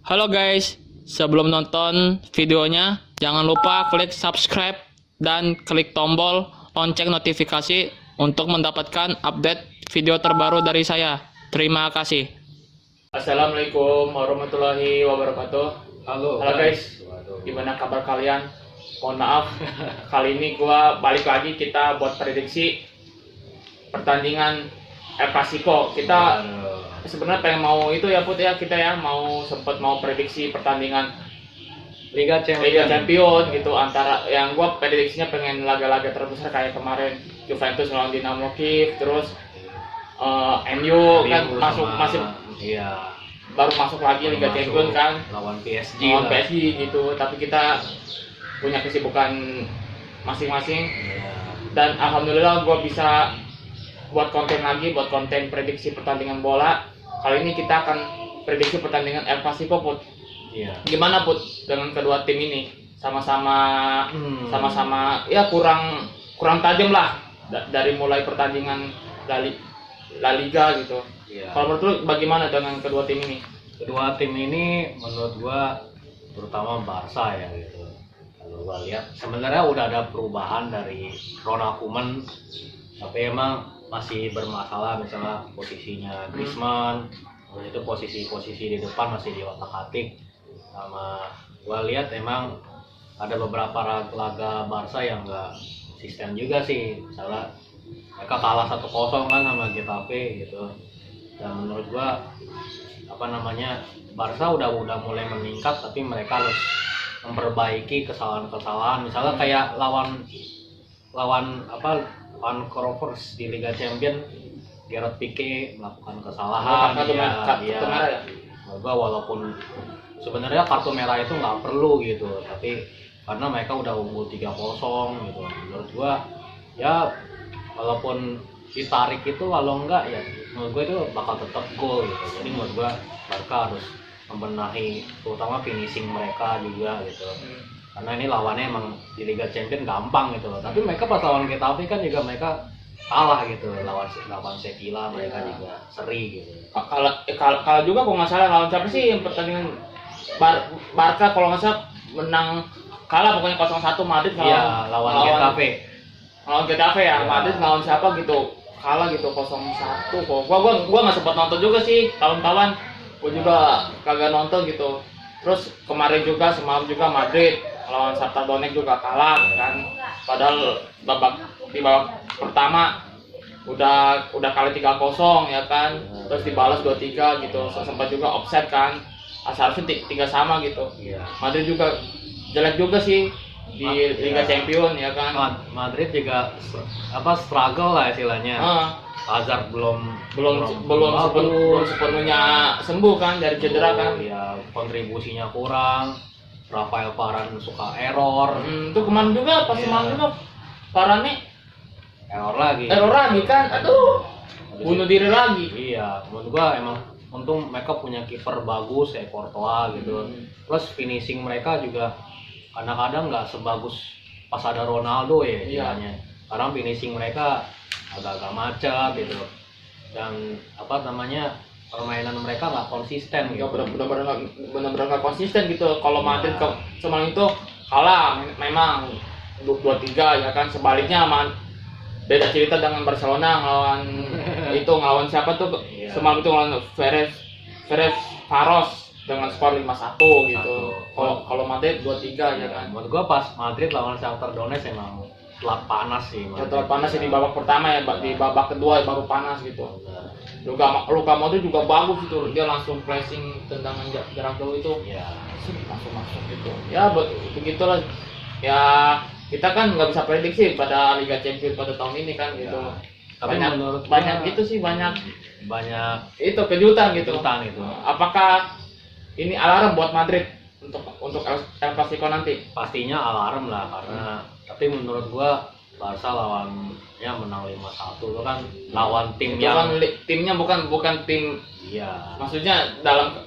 Halo guys, sebelum nonton videonya, jangan lupa klik subscribe dan klik tombol lonceng notifikasi untuk mendapatkan update video terbaru dari saya. Terima kasih. Assalamualaikum warahmatullahi wabarakatuh. Halo Guys, Waduh. gimana kabar kalian? Mohon maaf, kali ini gua balik lagi kita buat prediksi pertandingan El Clasico. Kita sebenarnya pengen mau itu ya Put ya, kita ya mau prediksi pertandingan Liga Liga Champions. Champion gitu, antara yang gua prediksinya pengen laga-laga terbesar kayak kemarin Juventus lawan Dinamo Kiev, terus MU kan masih iya, baru masuk lagi Liga Champion kan lawan PSG lawan PSG gitu, tapi kita punya kesibukan masing-masing. Iya. Dan alhamdulillah gue bisa buat konten prediksi pertandingan bola. Kali ini kita akan prediksi pertandingan El Clasico, Put. Iya. Gimana Put dengan kedua tim ini? Sama-sama ya kurang tajam lah dari mulai pertandingan La Liga gitu. Iya. Kalau menurut lu bagaimana dengan kedua tim ini? Kedua tim ini menurut gua, terutama Barca ya gitu. Kalau gua lihat sebenarnya udah ada perubahan dari Ronald Koeman, tapi emang masih bermasalah, misalnya posisinya Griezmann, terus itu posisi di depan masih diotak-atik. Sama gua lihat emang ada beberapa laga Barca yang enggak konsisten juga sih. Misalnya mereka kalah 1-0 kan sama Getafe gitu. Dan menurut gua Barca udah mulai meningkat, tapi mereka harus memperbaiki kesalahan-kesalahan. Misalnya kayak lawan Rovers di Liga Champions, Gerard Pique melakukan kesalahan. Kartu merah ya? Menurut gua walaupun sebenarnya kartu merah itu nggak perlu gitu, tapi karena mereka udah unggul 3-0 gitu. Menurut gua ya walaupun ditarik itu, kalau enggak ya menurut gue itu bakal tetap gol gitu. Jadi menurut gue Barca harus membenahi terutama finishing mereka juga gitu. Karena ini lawannya emang di Liga Champions gampang gitu loh. Tapi mereka pas lawan Getafe kan juga mereka kalah gitu, lawan Sevilla mereka juga seri gitu. Kalau juga kalau nggak salah lawan siapa sih yang pertandingan Barca, kalau nggak salah menang kalah pokoknya 0-1 Madrid lawan Getafe. Lawan Getafe ya, Iya. Madrid lawan siapa gitu kalah gitu 0-1 kok. Gua nggak sempat nonton juga sih, kawan-kawan. Gua juga kagak nonton gitu. Terus kemarin juga semalam juga Madrid lawan Shakhtar Donetsk juga kalah kan. Padahal di babak pertama udah kalah 3-0 ya kan. Terus dibalas 2-3 gitu. Sempat juga offside kan. Seharusnya 3 sama gitu. Iya. Madrid juga jelek juga sih di Liga Champion ya kan. Madrid juga struggle lah istilahnya. Hazard belum sepenuhnya sembuh kan dari cedera kan. Ya, kontribusinya kurang. Rafael Varane suka error. Itu kemarin juga pas semalam juga Varane Error lagi kan. Aduh, bunuh diri lagi. Iya, menurut gua emang untung mereka punya kiper bagus kayak Courtois gitu. Plus finishing mereka juga kadang-kadang nggak sebagus pas ada Ronaldo ya istilahnya. Karena finishing mereka agak-agak macet gitu. Dan permainan mereka nggak konsisten gitu. Benar-benar nggak konsisten gitu. Kalau Madrid semalam itu kalah memang 2-3 ya kan. Sebaliknya beda cerita dengan Barcelona ngelawan siapa tuh semalam itu ngelawan Faros dengan skor 5-1 gitu. Kalau Madrid 2-3 ya kan. Menurut gua pas Madrid lawan Shakhtar Donetsk emang telat panas sih. Telat panas di babak pertama ya, di babak kedua baru panas gitu. Luka Modric juga bagus gitu, dia langsung pressing tendangan jarak jauh itu. Iya. Langsung masuk gitu. Ya begitulah. Ya kita kan nggak bisa prediksi pada Liga Champions pada tahun ini kan gitu. Tapi Banyak gitu sih, banyak itu kejutan gitu. Apakah ini alarm buat Madrid untuk El Clasico nanti? Pastinya alarm lah, karena tapi menurut gua Barca lawannya menang 5-1 itu kan lawan tim itu yang timnya bukan tim, iya, maksudnya dalam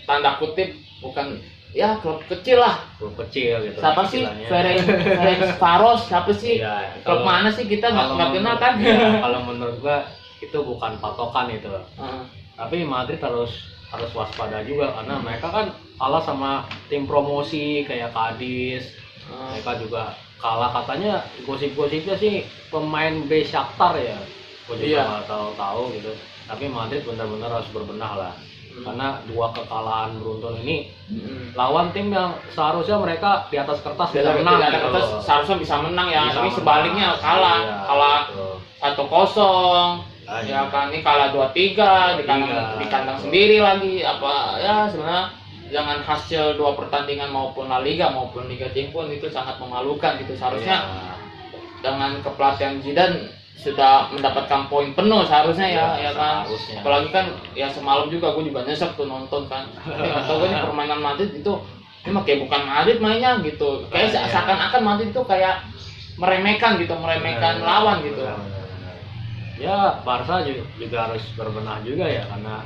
tanda kutip bukan ya klub kecil lah. klub kecil gitu. Siapa sih Ferenc Varos, siapa sih? Iya, Klub mana sih, kita nggak kenal kan? Iya, kalau menurut gua itu bukan patokan itu. Tapi Madrid harus harus waspada juga karena mereka kan kalah sama tim promosi kayak Cadiz. Mereka juga kalah katanya, gosip-gosipnya sih pemain B Shakhtar ya. Gue juga Iya. nggak tahu gitu. Tapi Madrid benar-benar harus berbenah lah. Karena 2 kekalahan beruntun ini lawan tim yang seharusnya mereka di atas kertas bisa menang Tidak ada gitu kertas loh. seharusnya bisa menang ya, Bisa tapi menang. sebaliknya kalah, Iya, kalah betul. 1-0. Ah, Ya iya. kan ini kalah 2-3 di 2-3, kandang betul. sendiri lagi apa ya, sebenarnya jangan hasil 2 pertandingan maupun La Liga maupun Liga Champions itu sangat memalukan gitu. Seharusnya Iya. dengan kepelatihan Zidane sudah mendapatkan poin penuh seharusnya ya, Iya, ya kan. seharusnya. Apalagi kan ya semalam juga gue juga nyesek tuh nonton kan. Nggak tahu gue nih permainan Madrid itu emang kayak bukan Madrid mainnya gitu. Kayak Iya. seakan-akan Madrid itu kayak meremehkan gitu, meremehkan Benar, lawan gitu. benar. Ya Barca juga harus berbenah juga ya karena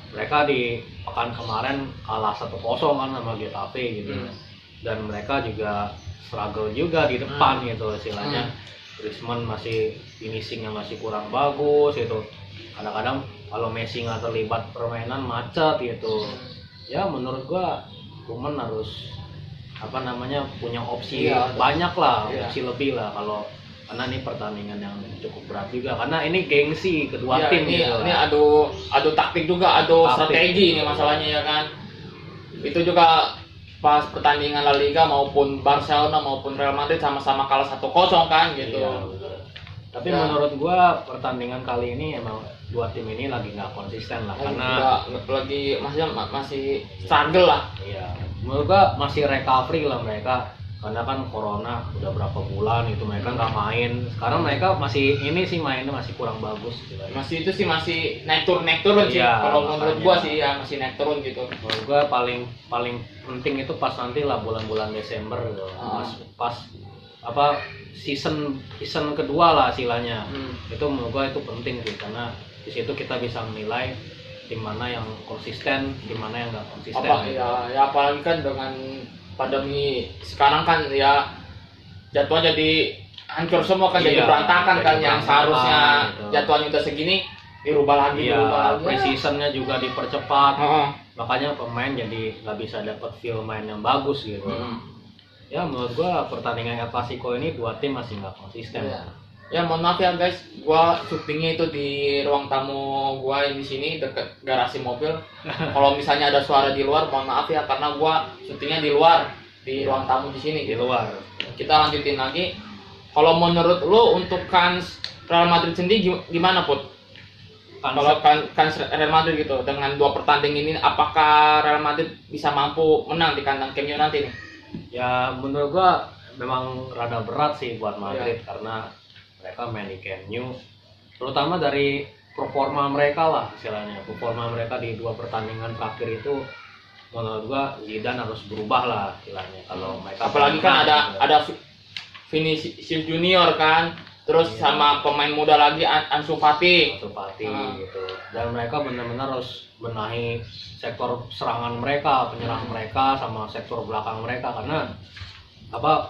mereka di pekan kemarin kalah 1-0 kan sama Getafe gitu. Dan mereka juga struggle juga di depan gitu istilahnya. Griezmann masih finishingnya masih kurang bagus gitu. Kadang-kadang kalau Messi nggak terlibat permainan macet gitu. Ya menurut gua Koeman harus punya opsi Iya, banyak lah, iya. opsi lebih lah karena ini pertandingan yang cukup berat juga karena ini gengsi kedua Ya, tim ini, gitu. ini adu taktik juga, adu Taktik. strategi ini masalahnya ya kan. Itu juga pas pertandingan La Liga maupun Barcelona maupun Real Madrid sama-sama kalah 1-0 kan gitu. Iya, betul. Tapi Ya. menurut gua pertandingan kali ini emang dua tim ini lagi nggak konsisten lah karena Lagi masih struggle lah. iya, menurut gua masih recovery lah mereka karena kan corona udah berapa bulan itu mereka nggak main. Sekarang mereka masih ini sih mainnya masih kurang bagus gitu. Masih itu sih masih naik turun sih. Iya, Kalau menurut makanya. gua sih ya masih naik turun gitu. Menurut gua paling penting itu pas nanti lah bulan-bulan Desember gitu. Pas season kedua lah istilahnya. Itu menurut gua itu penting sih karena di situ kita bisa menilai tim mana yang konsisten, tim mana yang nggak konsisten. Ya apalagi kan dengan pandemi sekarang kan ya jadwalnya jadi hancur semua kan, jadi Iya, berantakan jadi kan, yang berantakan, seharusnya gitu. jadwalnya udah segini dirubah lagi. Iya, pre-seasonnya juga dipercepat. Heeh. Makanya pemain jadi nggak bisa dapat feel main yang bagus gitu. Ya menurut gua pertandingan El Clasico ini dua tim masih nggak konsisten. Iya. Ya mohon maaf ya guys, gua syutingnya itu di ruang tamu gua yang di sini deket garasi mobil. Kalau misalnya ada suara di luar, mohon maaf ya karena gua syutingnya di luar, di ruang tamu di sini Di gitu. luar. Kita lanjutin lagi. Kalau menurut lo untuk kans Real Madrid sendiri gimana Put? Kalau kans Real Madrid gitu dengan 2 pertandingan ini, apakah Real Madrid bisa mampu menang di kandang Camp Nou nanti nih? Ya menurut gua memang rada berat sih buat Madrid karena mereka main di Camp Nou, terutama dari performa mereka lah istilahnya. Performa mereka di 2 pertandingan terakhir itu menurut gua Zidane harus berubah lah istilahnya kalau mereka Apalagi kan ada Vinicius Junior kan, terus Iya. sama pemain muda lagi Ansu Fati. gitu. Dan mereka benar-benar harus benahi sektor serangan mereka, penyerang mereka sama sektor belakang mereka karena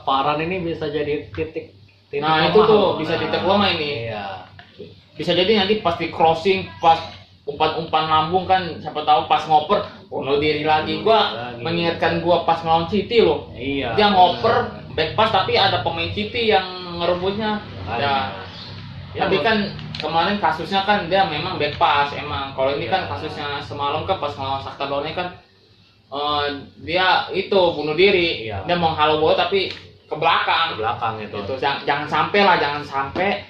Varane ini bisa jadi titik Nah, itu lemah tuh loh. bisa Nah, titik lemah ini. Iya. Bisa jadi nanti pas di crossing, pas umpan-umpan lambung kan, siapa tahu pas ngoper bunuh diri lagi. Gua Lagi. mengingatkan gua pas ngelawan City loh. Iya. Dia ngoper back pass tapi ada pemain City yang ngerebutnya. Ya, tapi kan kemarin kasusnya kan dia memang back pass emang. Kalau ini kan kasusnya semalam kan pas ngelawan Shakhtar Donetsk kan dia itu bunuh diri. Iya. Dia mau halau bola tapi ke belakang. Ke belakang itu. Itu jangan sampai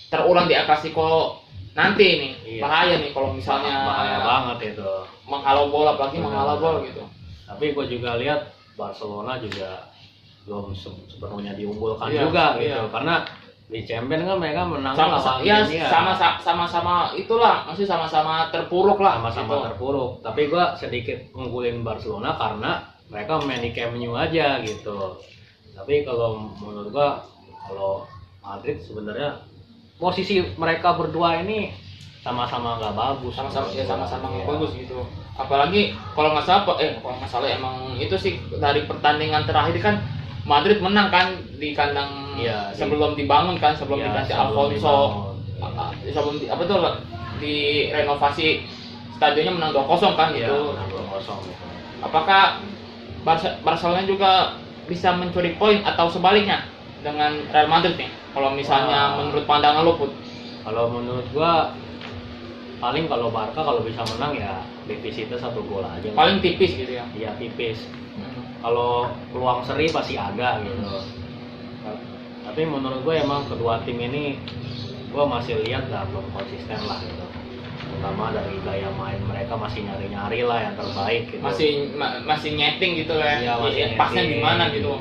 terulang di El Clasico nanti nih. Iya. Bahaya nih kalau misalnya bahaya banget itu. menghalau bola, apalagi Benar. menghalau bola gitu. Tapi gue juga lihat Barcelona juga belum sepenuhnya diunggulkan Iya, juga iya. gitu karena di Champions kan mereka menang lawan Ya India. sama-sama itulah, masih sama-sama terpuruk lah. Sama-sama gitu. terpuruk. Tapi gua sedikit unggulin Barcelona karena mereka main di Camp Nou aja gitu. Tapi kalau menurut gua kalau Madrid sebenarnya posisi mereka berdua ini sama-sama nggak bagus. sama-sama nggak Iya. bagus gitu. Apalagi kalau nggak salah emang itu sih dari pertandingan terakhir kan Madrid menang kan di kandang Iya, sebelum dibangun kan, sebelum Iya, diganti sebelum Alfonso. dibangun. Sebelum direnovasi stadionnya menang 2-0 kan Iya, gitu. menang 2-0 gitu. Apakah Barcelona juga bisa mencuri poin atau sebaliknya dengan Real Madrid nih? Kalau misalnya Wah. menurut pandangan lo Put. Kalau menurut gua paling kalau Barca kalau bisa menang ya defisitnya 1 gol aja. Paling tipis gitu ya. Iya tipis. Kalau peluang seri pasti ada gitu. Tapi menurut gue emang kedua tim ini gue masih lihat lah belum konsisten lah gitu. Terutama dari gaya main mereka masih nyari-nyari lah yang terbaik gitu. Masih nyeting gitu lah. Iya, masih Pasnya nyeting, di mana gitu.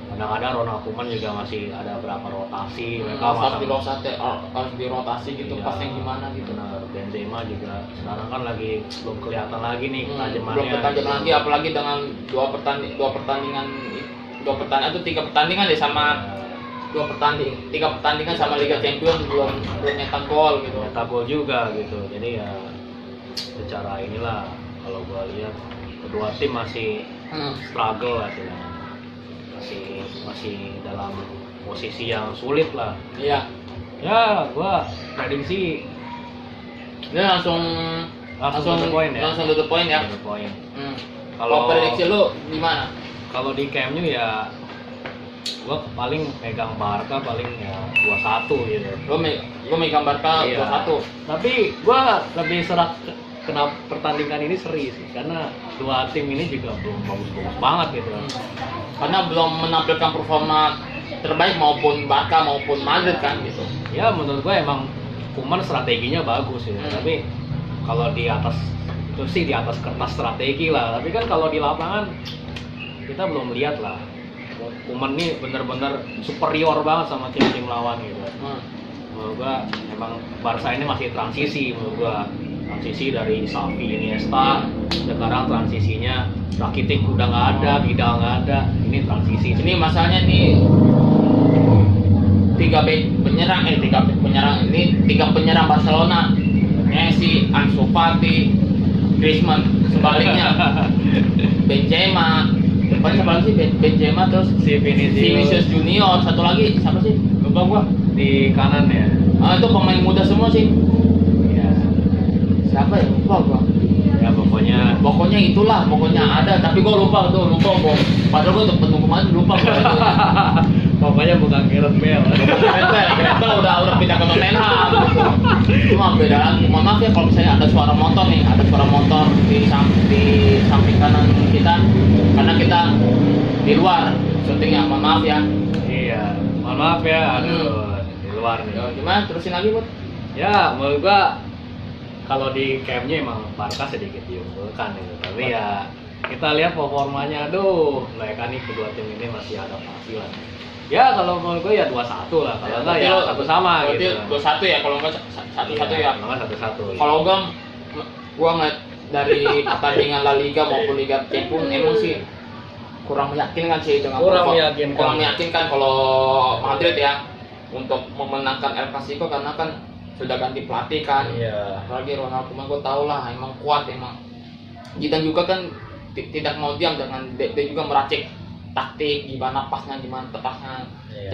Kadang-kadang Ronald Koeman juga masih ada berapa rotasi, mereka harus dirotasi gitu, iya, pasnya gimana gitu. Benar. Benzema juga sekarang kan lagi belum kelihatan lagi nih ketajamannya. Belum ketajam gitu. lagi, apalagi dengan dua pertandingan atau 3 pertandingan deh sama tiga pertandingan sama Liga Champions belum nyetak gol gitu. Nyetak gol juga gitu. Jadi ya secara inilah kalau gua lihat kedua tim masih struggle lah sih. Masih dalam posisi yang sulit lah. Iya. Ya, gua prediksi Dia langsung to the point ya. Langsung to the point ya. To the point. Kalau prediksi lu gimana? Kalau di Camp Nou ya gua paling megang Barca paling ya 2-1 gitu. Gua megang Barca 2-1. Tapi gua lebih serak kenapa pertandingan ini seri sih karena dua tim ini juga belum bagus-bagus banget gitu. Karena belum menampilkan performa terbaik maupun Barca maupun Madrid kan gitu. Ya menurut gue emang Koeman strateginya bagus ya. Tapi kalau di atas itu sih di atas kertas strategi lah. Tapi kan kalau di lapangan kita belum lihat lah. Koeman ini bener-bener superior banget sama tim-tim lawan gitu. Menurut gue emang Barca ini masih transisi menurut gue. Transisi dari Xavi, Iniesta, sekarang transisinya Rakitic udah nggak ada, Vidal nggak ada, ini transisi. Ini masalahnya nih tiga penyerang ini 3 penyerang Barcelona, Messi, Ansu Fati, Griezmann. Sebaliknya Benzema, depan siapa lagi sih? Benzema terus Si Vinicius Junior, satu lagi siapa sih? Lupa gua. di kanan ya. Itu pemain muda semua sih. Ya, Siapa ya? Lupa gua. ya Pokoknya itulah, pokoknya ada, tapi gua lupa gua. Padahal gua untuk penunggu kemarin lupa gua. pokoknya bukan Gareth Bale. Kita udah pindah ke Tottenham. Cuma beda lagi. Mohon maaf ya kalau misalnya ada suara motor di samping kanan kita, karena kita di luar syutingnya. Mohon maaf ya. Iya, mohon maaf ya, aduh di luar nih. Gimana? Terusin lagi buat. Ya, menurut gua kalau di Camp-nya emang Barca sedikit diunggulkan gitu. Tapi ya kita lihat performanya, aduh, mereka nih kedua tim ini masih adaptasi lah. Ya kalau menurut gua ya 2-1 lah. Kalau enggak ya satu sama gitu. 2-1 ya, kalau enggak 1-1 ya. Kalau enggak 1-1. Kalau gua ngeliat dari pertandingan La Liga maupun Liga Champions emang sih kurang meyakinkan sih dengan Kurang meyakinkan kalau Madrid ya untuk memenangkan El Clasico karena kan sudah ganti pelatih kan. Iya. Apalagi Ronald Koeman gue tau lah emang kuat emang. Zidane juga kan tidak mau diam dengan dia juga meracik taktik gimana pasnya gimana tepasnya. Iya.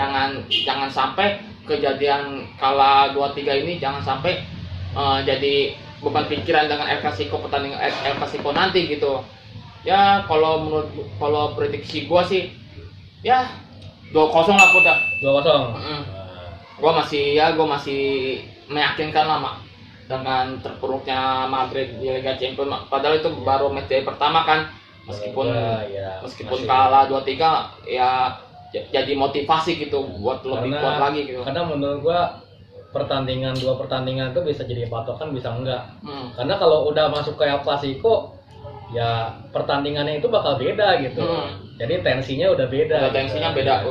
Jangan sampai kejadian kala 2-3 ini jangan sampai jadi beban pikiran dengan El Clasico pertandingan El Clasico nanti gitu. Ya kalau prediksi gua sih ya 2-0 lah udah. 2-0. Gua masih meyakinkan lah Mak dengan terpuruknya Madrid di Liga Champions. Padahal itu baru match day pertama kan. Meskipun kalah 2-3 ya jadi motivasi gitu buat lebih kuat lagi gitu. Karena menurut gua dua pertandingan itu bisa jadi patokan bisa enggak. Karena kalau udah masuk ke El Clasico ya pertandingannya itu bakal beda gitu. Jadi tensinya udah beda.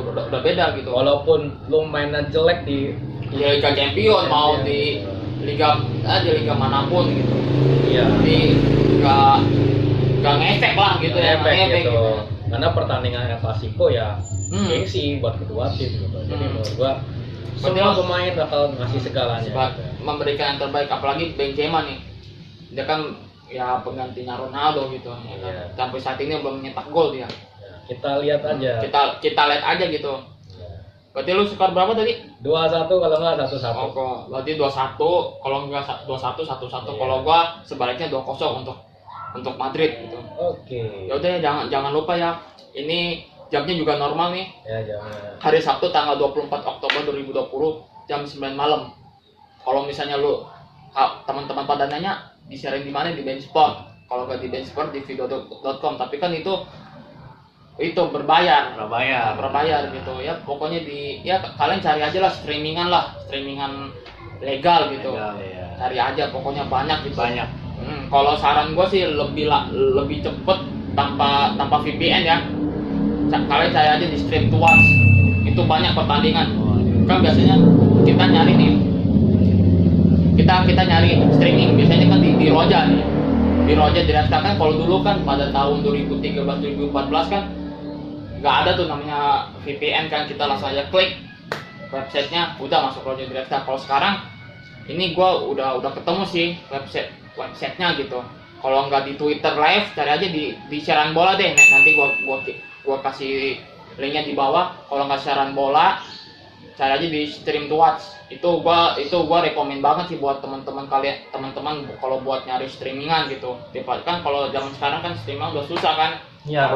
Udah beda gitu. Walaupun lu mainnya jelek di Liga Champions mau di liga manapun gitu. Iya. Jadi nggak ngefek lah gitu ya. Ngefek gitu. Karena pertandingan El Clasico ya gengsi buat kedua tim gitu. Jadi menurut gua semua pemain bakal ngasih segalanya. Memberikan yang terbaik, apalagi Benzema nih. Dia kan ya penggantinya Ronaldo gitu. Ya. Sampai saat ini belum mencetak gol dia. Kita lihat aja. Kita lihat aja gitu. Berarti lu skor berapa tadi? 2-1 kalau nggak 1-1. Oh, berarti 2-1, kalau enggak 2-1 1-1. Iya. Kalau gua sebaliknya 2-0 untuk Madrid gitu. Oke. Ya udah ya, jangan lupa ya. Ini jamnya juga normal nih. Ya jangan. Hari Sabtu tanggal 24 Oktober 2020 jam 9 malam. Kalau misalnya lu teman-teman pada nanya disiarin di mana, di Bensport. Kalau nggak di Bensport di video.com, tapi kan itu berbayar gitu ya. Pokoknya ya kalian cari aja lah streamingan legal gitu. Legal, ya. Cari aja pokoknya banyak gitu. Banyak. Kalau saran gue sih lebih cepet tanpa VPN ya. Kalian cari aja di Stream to Watch, itu banyak pertandingan. Kan biasanya kita nyari nih, kita nyari streaming biasanya kan di Roja nih. Di Roja dirasakan. Kalau dulu kan pada tahun 2013 2014 kan nggak ada tuh namanya VPN kan, kita langsung aja klik websitenya udah masuk Roja Direct. Kalau sekarang ini gue udah ketemu sih websitenya gitu. Kalau nggak di Twitter live, cari aja di siaran bola deh. Nanti gua kasih linknya di bawah. Kalau nggak siaran bola, cari aja di Stream to Watch. Itu gua rekomen banget sih buat teman-teman kalau buat nyari streamingan gitu. Kan kalau zaman sekarang kan streaming udah susah kan. Iya,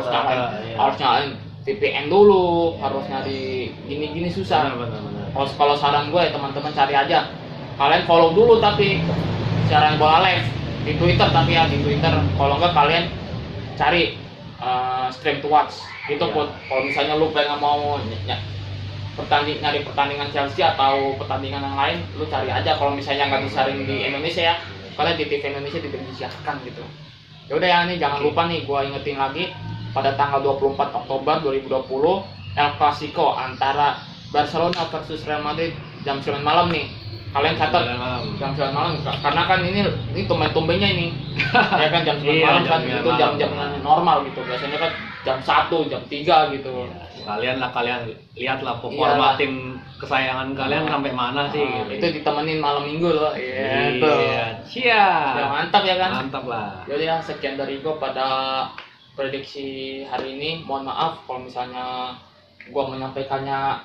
Harus nyalain VPN dulu, harus nyari gini susah. Benar. Kalau saran gue ya teman-teman cari aja. Kalian follow dulu tapi siaran bola live di Twitter, tapi ya di Twitter. Kalau enggak kalian cari Stream to Watch. Itu Ya. kalau misalnya lu pengen mau nyari pertandingan Chelsea atau pertandingan yang lain, lu cari aja. Kalau misalnya nggak disaring di Indonesia ya, kalian di TV Indonesia disiarkan gitu. Ya udah ya, nih jangan lupa nih gua ingetin lagi pada tanggal 24 Oktober 2020 El Clasico antara Barcelona versus Real Madrid jam 9 malam nih. Kalian catat jam 9 malam karena kan ini tumben-tumbennya ini. Ya kan jam 9 Iya, malam kan jam 9 itu malam. jam-jam normal gitu. Biasanya kan jam 1, jam 3 gitu. Kalian lihatlah performa tim kesayangan kalian sampai mana sih gitu. Itu ditemenin malam minggu loh. Gitu. Iya, siap. Ya, mantap ya kan? Mantap lah. Yaudah ya, sekian dari gue pada prediksi hari ini. Mohon maaf kalau misalnya gue menyampaikannya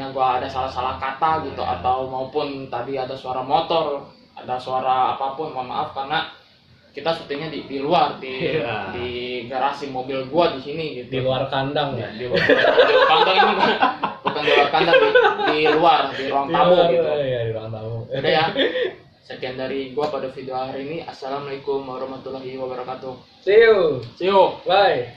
gue ada salah-salah kata gitu, atau maupun tadi ada suara motor, ada suara apapun, mohon maaf karena kita syutingnya di luar di garasi mobil gue di sini gitu. Di luar kandang ya. Di luar kandang ini bukan di luar kandang, di luar di ruang tamu gitu. Iya, di ruang tamu. Udah ya. Sekian dari gua pada video hari ini. Assalamualaikum warahmatullahi wabarakatuh. See you. See you. Bye.